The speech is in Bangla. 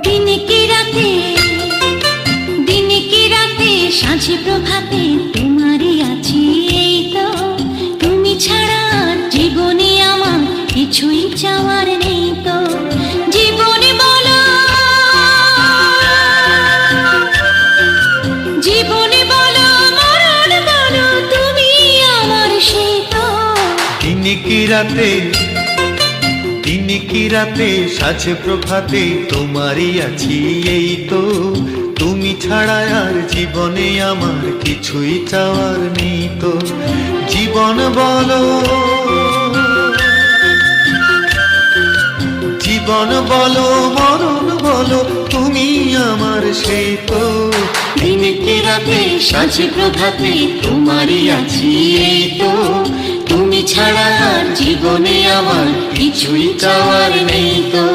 দিনে কি রাতে, দিনে কি রাতে, সাঁঝে প্রভাতে তোমারই আছি এই তো। তুমি ছাড়া জীবনে আমার কিছুই চাওয়ার নেই তো। জীবনে বলো, জীবনে বলো, মরণ বলো, তুমি আমার সেই তো। দিনে কি রাতে, দিনে কি রাতে, সাঁঝে প্রভাতে তোমারই আছি এই তো। তুমি ছাড়া আর জীবনে আমার কিছুই চাওয়ার নেই তো। জীবন বলো, জীবন বলো, মরণ বলো, তুমি আমার সেই তো। দিনে কি রাতে, সাঁঝে প্রভাতে তোমারই আছি এই তো। তুমি ছাড়া আর জীবনে আমার কিছুই চাওয়ার নেই তো।